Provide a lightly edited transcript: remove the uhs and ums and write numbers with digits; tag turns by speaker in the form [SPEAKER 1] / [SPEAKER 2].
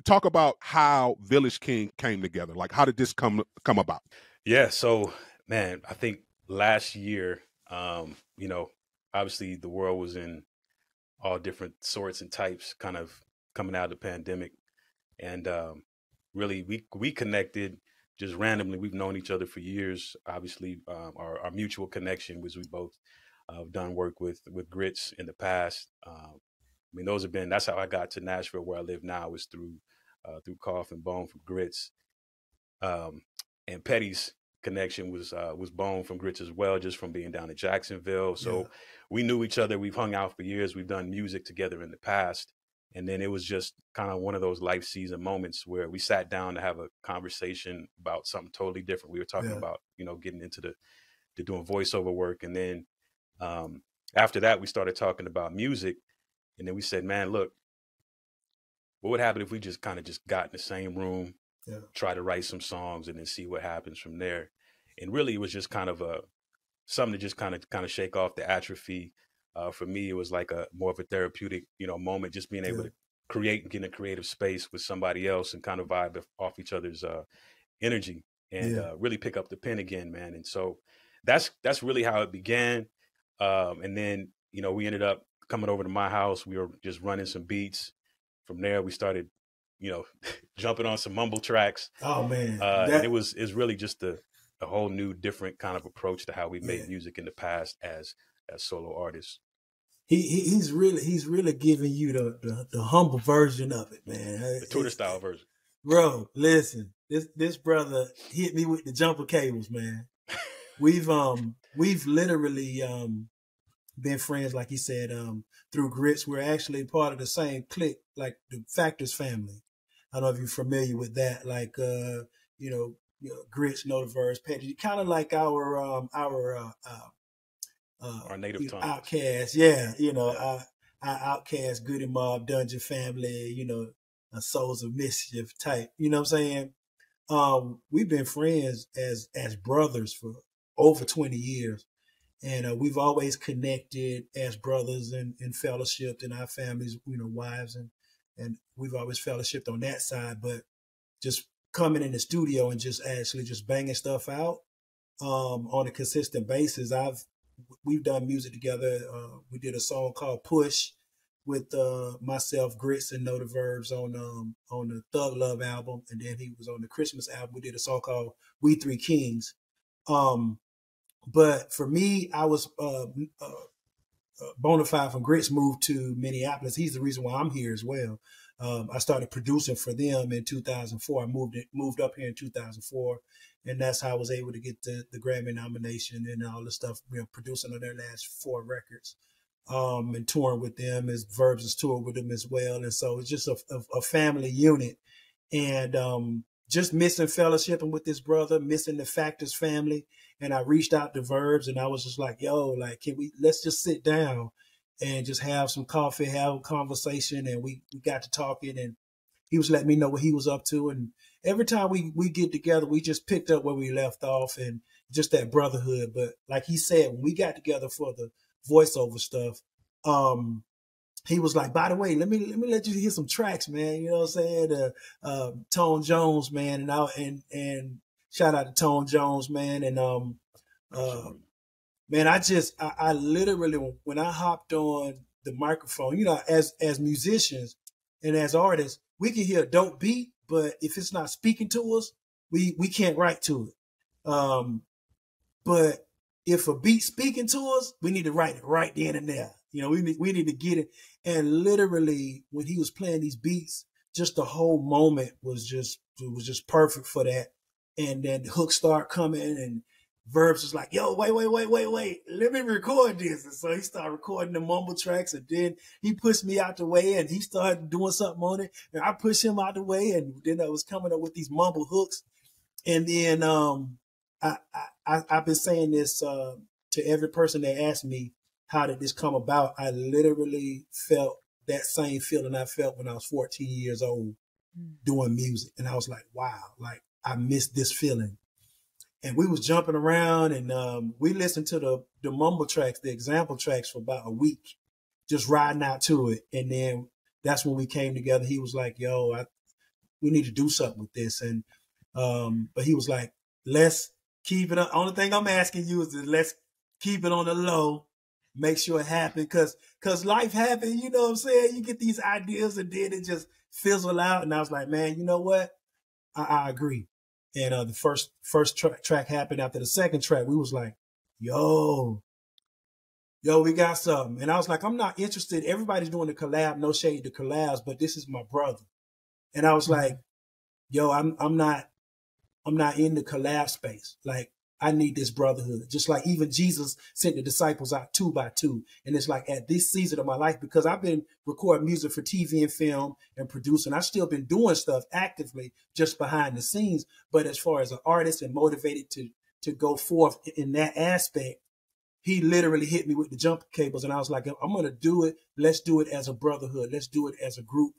[SPEAKER 1] talk about how Village King came together. Like, how did this come about?
[SPEAKER 2] Yeah, so man, I think last year, you know, obviously the world was in all different sorts and types, kind of coming out of the pandemic, and really we connected just randomly. We've known each other for years. Obviously, our mutual connection was we both done work with Grits in the past. I mean, that's how I got to Nashville, where I live now, was through Cough and Bone from Grits. Um, and Petty's connection was Bone from Grits as well, just from being down in Jacksonville. So
[SPEAKER 3] Yeah.
[SPEAKER 2] we knew each other. We've hung out for years. We've done music together in the past. And then it was just kind of one of those life season moments where we sat down to have a conversation about something totally different. We were talking
[SPEAKER 3] Yeah.
[SPEAKER 2] about, getting into to doing voiceover work. And then after that, we started talking about music. And then we said, man, look, what would happen if we just kind of just got in the same room,
[SPEAKER 3] Yeah.
[SPEAKER 2] try to write some songs, and then see what happens from there? And really, it was just kind of something to just kind of shake off the atrophy. For me, it was like a more of a therapeutic, moment, just being able
[SPEAKER 3] Yeah.
[SPEAKER 2] to create and get in a creative space with somebody else and kind of vibe off each other's energy and
[SPEAKER 3] Yeah.
[SPEAKER 2] really pick up the pen again, man. And so that's really how it began. And then, we ended up coming over to my house. We were just running some beats. From there, we started, jumping on some mumble tracks.
[SPEAKER 3] Oh man,
[SPEAKER 2] And it's really just a whole new, different kind of approach to how we made
[SPEAKER 3] Yeah.
[SPEAKER 2] music in the past as solo artists.
[SPEAKER 3] he's really giving you the humble version of it, man.
[SPEAKER 2] The Twitter style version.
[SPEAKER 3] Bro, listen, this brother hit me with the jumper cables, man. We've literally been friends, like he said, through Grits. We're actually part of the same clique, like the Factors family. I don't know if you're familiar with that. Like Grits, Notiverse, Petty, kind of like our
[SPEAKER 2] native tongue.
[SPEAKER 3] Outcast, yeah, our Outcast, Goody Mob, Dungeon Family, a Souls of Mischief type. You know what I'm saying? We've been friends as brothers for over 20 years. And we've always connected as brothers and fellowshipped in our families, wives, and we've always fellowshipped on that side. But just coming in the studio and just actually just banging stuff out on a consistent basis. We've done music together. We did a song called Push with myself, Grits, and Know the Verbs on the Thug Love album, and then he was on the Christmas album. We did a song called We Three Kings. But for me, I was bona fide from Grits, moved to Minneapolis. He's the reason why I'm here as well. I started producing for them in 2004. I moved up here in 2004, and that's how I was able to get the Grammy nomination and all the stuff, producing on their last 4 records, and touring with them as Verbs has toured with them as well. And so it's just a family unit, and just missing fellowshipping with this brother, missing the Factors family. And I reached out to Verbs, and I was just like, yo, like, let's just sit down and just have some coffee, have a conversation. And we got to talking, and he was letting me know what he was up to. And every time we get together, we just picked up where we left off, and just that brotherhood. But like he said, when we got together for the voiceover stuff, he was like, by the way, let me let you hear some tracks, man. You know what I'm saying? Tone Jones, man, and shout out to Tone Jones, man. And man, I literally, when I hopped on the microphone, as musicians and as artists, we can hear a dope beat, but if it's not speaking to us, we can't write to it. But if a beat speaking to us, we need to write it right then and there. We need to get it. And literally, when he was playing these beats, just the whole moment was just perfect for that. And then the hooks start coming, and Verbs was like, yo, wait, let me record this. And so he started recording the mumble tracks, and then he pushed me out the way, and he started doing something on it, and I pushed him out the way, and then I was coming up with these mumble hooks. And then I've been saying this to every person that asked me, how did this come about? I literally felt that same feeling I felt when I was 14 years old doing music. And I was like, wow, like I missed this feeling. And we was jumping around, and we listened to the mumble tracks, the example tracks, for about a week, just riding out to it. And then that's when we came together. He was like, yo, we need to do something with this. And but he was like, let's keep it. Only thing I'm asking you is to let's keep it on the low, make sure it happens, because life happens. You know what I'm saying? You get these ideas and then it just fizzle out. And I was like, man, you know what? I agree. And the first track happened. After the second track, we was like, yo, we got something. And I was like, I'm not interested. Everybody's doing the collab, no shade to collabs, but this is my brother. And I was like, yo, I'm not in the collab space. Like, I need this brotherhood. Just like even Jesus sent the disciples out 2 by 2. And it's like at this season of my life, because I've been recording music for TV and film and producing, I've still been doing stuff actively just behind the scenes. But as far as an artist and motivated to go forth in that aspect, he literally hit me with the jumper cables. And I was like, I'm going to do it. Let's do it as a brotherhood. Let's do it as a group.